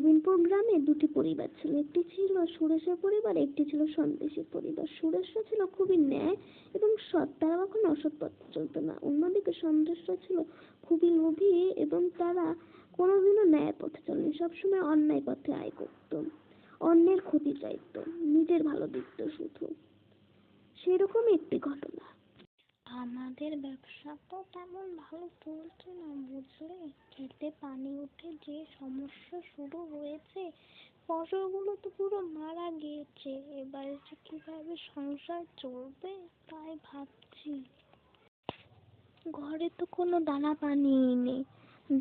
নবীনপুর গ্রামে দুটি পরিবার ছিল। একটি ছিল সুরেশের পরিবার, একটি ছিল সন্দেশের পরিবার। সুরেশরা ছিল খুবই ন্যায় এবং সৎ, তারা কখনো অসৎ পথে চলত না। অন্যদিকে সন্দেশরা ছিল খুবই লোভী এবং তারা কোনোদিনও ন্যায় পথে চলেনি, সবসময় অন্যায় পথে আয় করত, অন্যের ক্ষতি চাইতো, নিজের ভালো দেখতো শুধু। সেরকম একটি ঘটনা। আমাদের ব্যবসা তো তেমন ভালো চলছে না বুঝলে, খেতে পানি উঠে যে সমস্যা শুরু হয়েছে, ফসলগুলো তো পুরো মারা গিয়েছে। এবারে যে কিভাবে সংসার চলবে তাই ভাবছি। ঘরে তো কোনো দানা পানি নেই।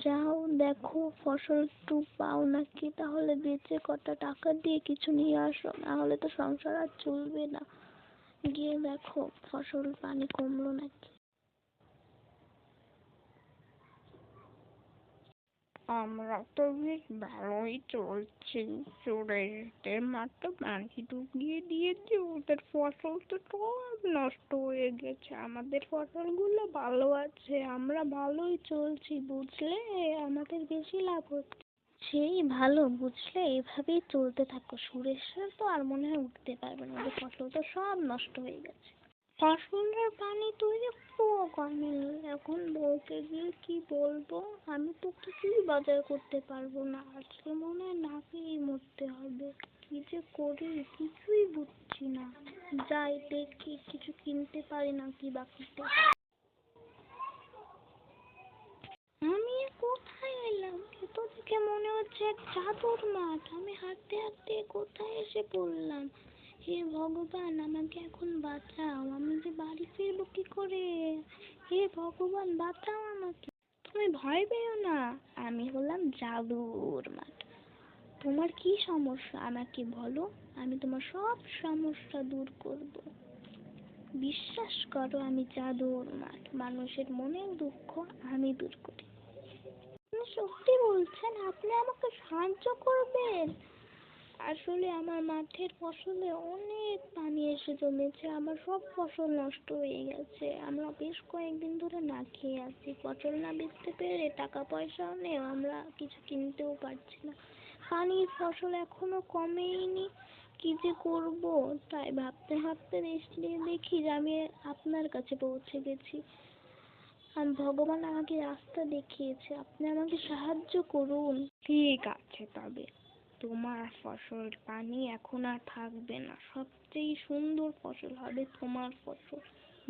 যাও দেখো ফসল একটু পাও নাকি, তাহলে বেচে কটা টাকা দিয়ে কিছু নিয়ে আসো, নাহলে তো সংসার আর চলবে না। গিয়ে দেখো ফসল পানি কমলো নাকি। আমরা তো বেশ ভালোই চলছি। সুরেশদের মাত্র পানি ডুবিয়ে দিয়েছে, ওদের ফসল তো সব নষ্ট হয়ে গেছে। আমাদের ফসলগুলো ভালো আছে, আমরা ভালোই চলছি বুঝলে, আমাদের বেশি লাভ হচ্ছে। সেই ভালো বুঝলে, এভাবেই চলতে থাকো। সুরেশের তো আর মনে হয় উঠতে পারবে না, ওদের ফসল তো সব নষ্ট হয়ে গেছে। ফসলের পানি তুই আমি এখন বউকে গিয়ে কি বলবো, আমি তো কিছুই বাজার করতে পারবো না, আজকে মনে হয় না খেয়েই মরতে হবে। কি যে করি কিছুই বুঝছি না। যাই দেখি কিছু কিনতে পারি নাকি বাকিতে। আমি কোথায় এলাম? এত দেখে মনে হচ্ছে এক জাদুর মাঠ। আমি হাঁটতে হাঁটতে কোথায় এসে পড়লাম? হে ভগবান, আমাকে এখন বাঁচাও, আমি যে বাড়ি ফিরবো কি করে? হে ভগবান বাঁচাও আমাকে। তুমি ভয় পেও না, আমি হলাম জাদুর মাঠ। তোমার কি সমস্যা আমাকে বলো, আমি তোমার সব সমস্যা দূর করব। বিশ্বাস করো, আমি জাদুর মাঠ, মানুষের মনের দুঃখ আমি দূর করি। সত্যি বলছেন? আপনি আমাকে সাহায্য করবেন? আসলে আমার মাঠের ফসলে অনেক পানি এসে জমেছে, আমার সব ফসল নষ্ট হয়ে গেছে। আমরা বেশ কয়েকদিন ধরে না খেয়ে আছি, ফসল না বেচতে পেরে টাকা পয়সাও নেই, আমরা কিছু কিনতেও পারছি না। পানির ফসল এখনো কমেইনি, কি যে করব। তাই ভাবতে ভাবতে দেখি যে আমি আপনার কাছে পৌঁছে গেছি। আর ভগবান আমাকে রাস্তা দেখিয়েছে, আপনি আমাকে সাহায্য করুন। ঠিক আছে, তবে তোমার ফসল পানি এখন আর থাকবে না, সবচেয়ে সুন্দর ফসল হবে তোমার ফসল।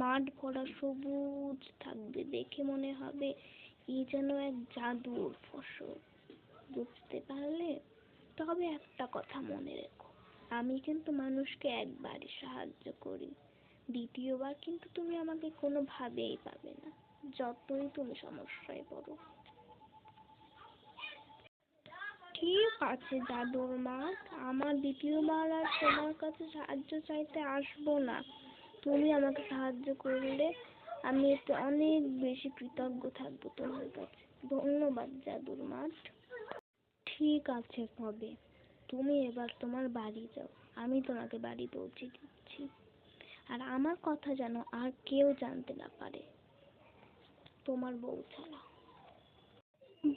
মাঠ ভরা সবুজ থাকবে, দেখে মনে হবে এই যেন এক জাদুর ফসল। বুঝতে পারলে? তবে একটা কথা মনে রেখো, আমি কিন্তু মানুষকে একবারই সাহায্য করি, দ্বিতীয়বার কিন্তু তুমি আমাকে কোনোভাবেই পাবে না, যতই তুমি সমস্যায় পড়ো। ঠিক আছে জাদুর মাঠ, আমার দ্বিতীয়বার আর তোমার কাছে সাহায্য চাইতে আসবো না। তুমি আমাকে সাহায্য করলে আমি এতে অনেক বেশি কৃতজ্ঞ থাকবো তোমার কাছে। ধন্যবাদ জাদুর মাঠ। ঠিক আছে, তবে তুমি এবার তোমার বাড়ি যাও, আমি তোমাকে বাড়ি পৌঁছে দিচ্ছি। আর আমার কথা যেন আর কেউ জানতে না পারে, তোমার বউ ছাড়া।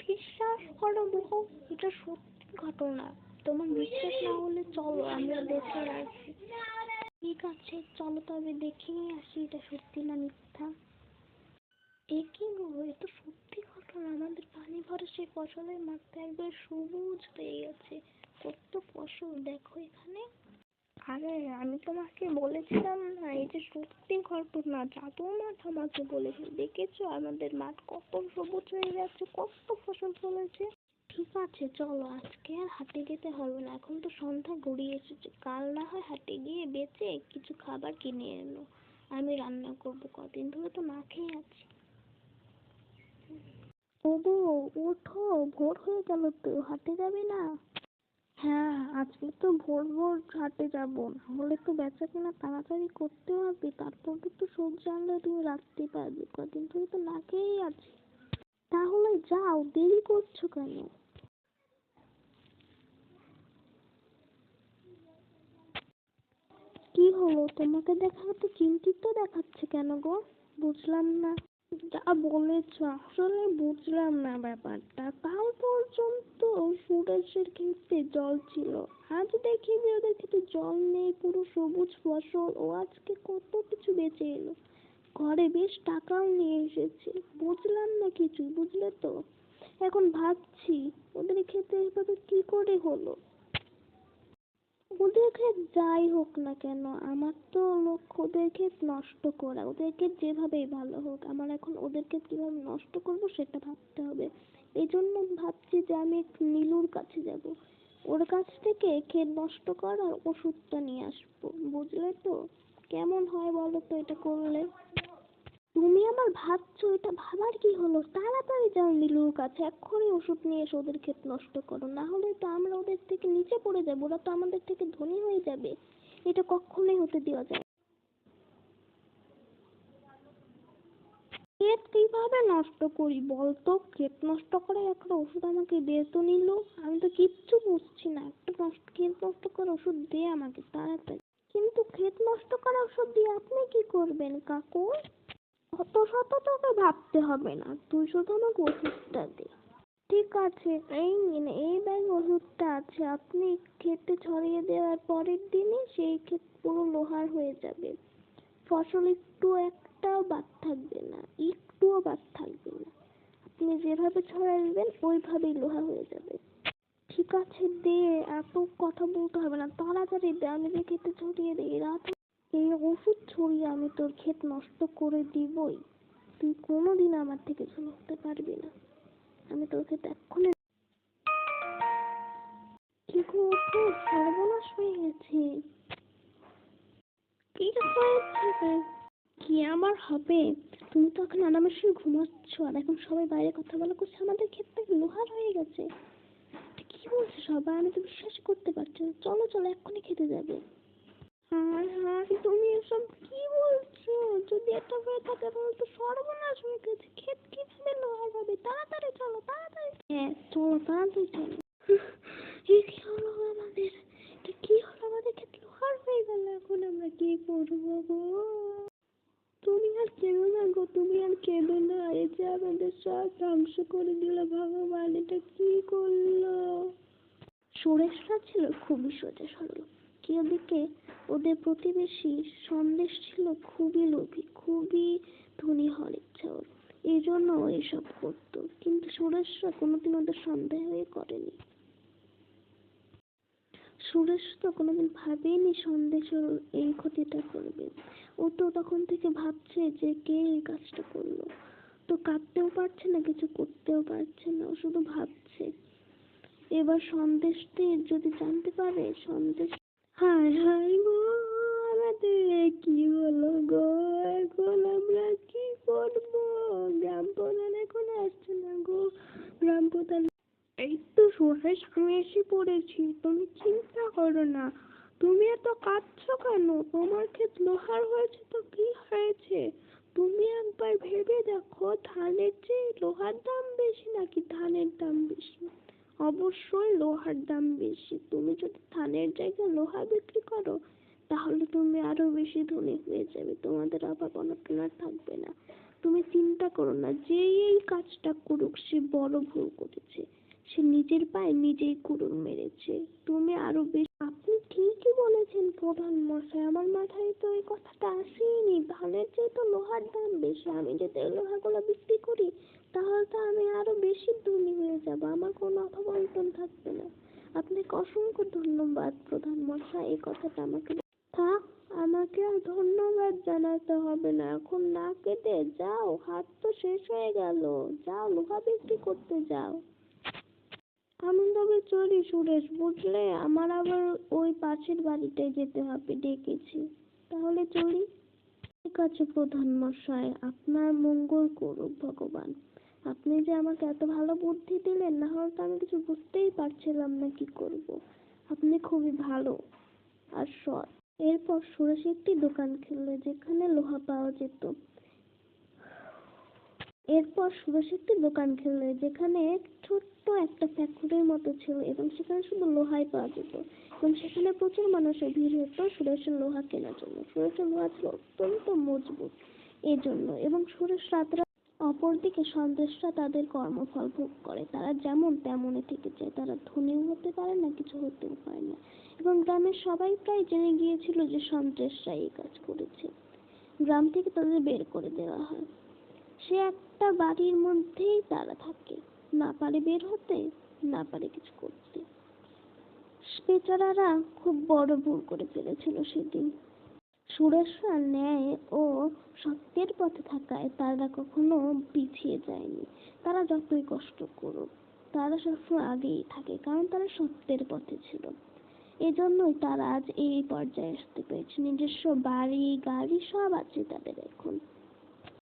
বিশ্বাস করো বউ, এটা সত্যি ঘটনা। তোমার বিশ্বাস না হলে চলো আমরা দেখে আসি। ঠিক আছে চলো, তবে দেখেই আসি এটা সত্যি না মিথ্যা। এ কি গো, এ তো সত্যি ঘটনা। আমাদের পানি ভরা সেই ফসলের মাঠটা একবার সবুজ হয়ে গেছে। কত ফসল দেখো এখানে। আরে আমি তোমাকে বলেছিলাম না, এই যে সত্যি ঘটনা, জাদুর মাঠ আমাকে বলেছিল। দেখেছো আমাদের মাঠ কত সবুজ হয়ে গেছে, কত ফসল ফলেছে। ঠিক আছে চলো, আজকে আর হাটে যেতে হবে না, এখন তো সন্ধ্যা গড়িয়ে এসেছে। কাল না হয় হাটে গিয়ে বেচে কিছু খাবার কিনে এনো, আমি রান্না করবো, কদিন ধরে তো না খেয়ে আছি। ওগো ওঠো, ভোর হয়ে গেল তো, হাটে যাবে না? হ্যাঁ আজকে তো ভোর ভোর হাটে যাবো, নাহলে তো বেচা কেনা তাড়াতাড়ি করতে হবে, তারপর তো সবজি আনলে তুমি রাখতে পারবে, কদিন ধরে তো না খেয়েই আছি। তাহলে যাও, দেরি করছো কেন? কি হলো, তোমাকে দেখা তো চিন্তিত দেখাচ্ছে কেন গো? বুঝলাম না। যা বলেছ আসলে বুঝলাম না ব্যাপারটা। কাল পর্যন্ত সুরেশের ক্ষেতে জল ছিল, আজ দেখি যে ওদের ক্ষেতে জল নেই, পুরো সবুজ ফসল। ও আজকে কত কিছু বেঁচে এলো, ঘরে বেশ টাকাও নিয়ে এসেছে। বুঝলাম না কিছুই, বুঝলে তো। এখন ভাবছি ওদের ক্ষেতে এভাবে কি করে হলো। ওদের ক্ষেত যাই হোক না কেন, আমার তো লক্ষ্য ওদের ক্ষেত নষ্ট করা। ওদের ক্ষেত যেভাবেই ভালো হোক, আমার এখন ওদের ক্ষেত কিভাবে নষ্ট করবো সেটা ভাবতে হবে। এই জন্য ভাবছি যে আমি একটু নীলুর কাছে যাব, ওর কাছ থেকে ক্ষেত নষ্ট করার ওষুধটা নিয়ে আসবো। বুঝলে তো, কেমন হয় বলো তো এটা করলে। তুমি আমার ভাবছো, এটা ভাবার কি হলো? তাড়াতাড়ি যাও নীলুর কাছে, এক্ষুনি ওষুধ নিয়ে এসে ওদের ক্ষেত নষ্ট করো, না হলে তো আমরা ওদের থেকে নিচে পড়ে যাবো, ওরা তো আমাদের থেকে ধনী হয়ে যাবে। এটা কখনোই হতে দেওয়া যায় না। ক্ষেত কিভাবে নষ্ট করি বলতো? ক্ষেত নষ্ট করার একটা ওষুধ আমাকে দে তো নীলু, আমি তো কিচ্ছু বুঝছি না। একটা ক্ষেত নষ্ট করার ওষুধ দে আমাকে তাড়াতাড়ি। কিন্তু ক্ষেত নষ্ট করার ওষুধ দিয়ে আপনি কি করবেন কাকু? অত শত তোকে ভাবতে হবে না, তুই শুধু আমাকে ওষুধটা দে। ঠিক আছে, এই নিন, এই ব্যাগে ওষুধটা আছে। আপনি ক্ষেতে ছড়িয়ে দেওয়ার পরের দিনই সেই ক্ষেত পুরো লোহার হয়ে যাবে। ফসল একটাও বাদ থাকবে না, একটুও বাদ থাকবে না। আপনি যেভাবে ছড়াই দেবেন ওইভাবেই লোহা হয়ে যাবে। ঠিক আছে দে, এত কথা বলতে হবে না, তাড়াতাড়ি দে, আমি যে ক্ষেতে ছড়িয়ে দিই। রাত এই ওষুধ ছড়িয়ে আমি তোর ক্ষেত নষ্ট করে দিবই। তুই কোনোদিন আমার থেকে শুনতে পারবি না। আমি তোর ক্ষেত এক্ষুনি। কি গো, ওঠো, সর্বনাশ হয়ে গেছে। কি হয়েছে? কি আমার হবে? তুমি তো এখন আরামের সঙ্গে ঘুমাচ্ছ, আর এখন সবাই বাইরে কথা বলা করছে, আমাদের ক্ষেতটা লোহার হয়ে গেছে। কি বলছে সবাই? আমি তো বিশ্বাস করতে পারছি না। চলো চলো, এক্ষুনি খেতে যাবে। হ্যাঁ হ্যাঁ, তুমি এসব কি বলছো? যদি এটা হয়ে থাকে তাহলে তো সর্বনাশ হয়ে গেছে। ক্ষেত কিভাবে লোহার হবে? তাড়াতাড়ি চলো, তাড়াতাড়ি। হ্যাঁ চলো, তাড়াতাড়ি চলো। এই কি হলো আমাদের? কি হলো আমাদের? ক্ষেত লোহার হয়ে গেল, এখন আমরা কি করবো গো? তুমি আর কেঁদো না গো, তুমি আর কেঁদো না। এই যে আমাদের সব ধ্বংস করে দিল ভগবান, এটা কি করলো? সুরেশরা ছিল খুবই সোজা সরল। কি ওদিকে ওদের প্রতিবেশী সন্দেশ ছিল খুবই লোভী, খুবই ধনী হওয়ার ইচ্ছা ওর, এই জন্য ও এসব করতো। কিন্তু সুরেশরা কোনোদিন ওদের সন্দেহই করেনি। সুরেশ তো কোনোদিন ভাবেনি সন্দেশ ওর এই ক্ষতিটা করবে। ও তো তখন থেকে ভাবছে যে কে এই কাজটা করলো। তো কাঁদতেও পারছে না, কিছু করতেও পারছে না, ও শুধু ভাবছে। এবার সন্দেশটি যদি জানতে পারে, সন্দেশ। হায় হায় গো, আমাদের কি হলো গো? এখন আমরা কি করবো? গ্রাম প্রধান এখন আসছে না গো। গ্রাম প্রধান। এই তো সুরেশ, আমি এসে পড়েছি, তুমি চিন্তা করো না। তুমি এত কাঁদছো কেন? তোমার ক্ষেত লোহার হয়েছে তো কি হয়েছে? তুমি একবার ভেবে দেখো, ধানের চেয়ে লোহার দাম বেশি নাকি ধানের দাম বেশি? অবশ্যই লোহার দাম বেশি। তুমি যদি ধানের জায়গায় লোহা বিক্রি করো তাহলে তুমি আরো বেশি ধনী হয়ে যাবে, তোমাদের অভাব অনটন আর থাকবে না। তুমি চিন্তা করো না, যে এই কাজটা করুক সে বড় ভুল করেছে, সে নিজের পায়ে নিজেই কুড়ুল মেরেছে। তুমি আরো বেশি। আপনি ঠিকই বলেছেন প্রধান মশাই, আমার মাথায় তো এই কথাটা আসেনি। ধানের চেয়ে তো লোহার দাম বেশি, আমি যদি এই লোহাগুলো বিক্রি করি তাহলে তো আমি আরো বেশি ধনী হয়ে যাব, আমার কোনো অভাব অনটন থাকবে না। আপনাকে অসংখ্য ধন্যবাদ প্রধান মশাই, এই কথাটা আমাকে। থাক, আমাকে আর ধন্যবাদ জানাতে হবে না। এখন না কেটে যাও, হাত তো শেষ হয়ে গেল, যাও লোহা বিক্রি করতে যাও। আমি তবে চলি সুরেশ, বুঝলে, আমার আবার ওই পাশের বাড়িটায় যেতে হবে, ডেকেছি। তাহলে চলি। ঠিক আছে প্রধান মশাই, আপনার মঙ্গল করুক ভগবান। আপনি যে আমাকে এত ভালো বুদ্ধি দিলেন, না হলে তো আমি কিছু বুঝতেই পারছিলাম না কি করব। আপনি খুবই ভালো আর সৎ। এরপর সুরেশ একটি দোকান খুললো যেখানে লোহা পাওয়া যেত। যেখানে ছোট্ট একটা ফ্যাক্টরির মতো ছিল এবং সেখানে শুধু লোহাই পাওয়া যেত এবং সেখানে প্রচুর মানুষের ভিড় হতো সুরেশের লোহা কেনার জন্য। সুরেশের লোহা ছিল অত্যন্ত মজবুত এই জন্য, এবং সুরেশ রাত অপরদিকে সন্ত্রাসরা তাদের কর্মফল ভোগ করে। তারা যেমন তেমনই থেকে যায়। তারা ধনীও হতে পারে না, কিছু হতেও পারে না। এবং গ্রামের সবাই প্রায় জেনে গিয়েছিল যে সন্ত্রাসরা এই কাজ করেছে। গ্রাম থেকে তাদের বের করে দেওয়া হয়। সে একটা বাড়ির মধ্যেই তারা থাকে, না পারে বের হতে, না পারে কিছু করতে। বেচারারা খুব বড় ভুল করে ফেলেছিল সেদিন। সুরেশরা ন্যায় ও সত্যের পথে থাকায় তারা কখনো পিছিয়ে যায়নি। তারা যতই কষ্ট করুক, তারা সবসময় আগেই থাকে, কারণ তারা সত্যের পথে ছিল। এজন্যই তারা আজ এই পর্যায়ে আসতে পেরেছে। নিজস্ব বাড়ি গাড়ি সব আছে তাদের এখন।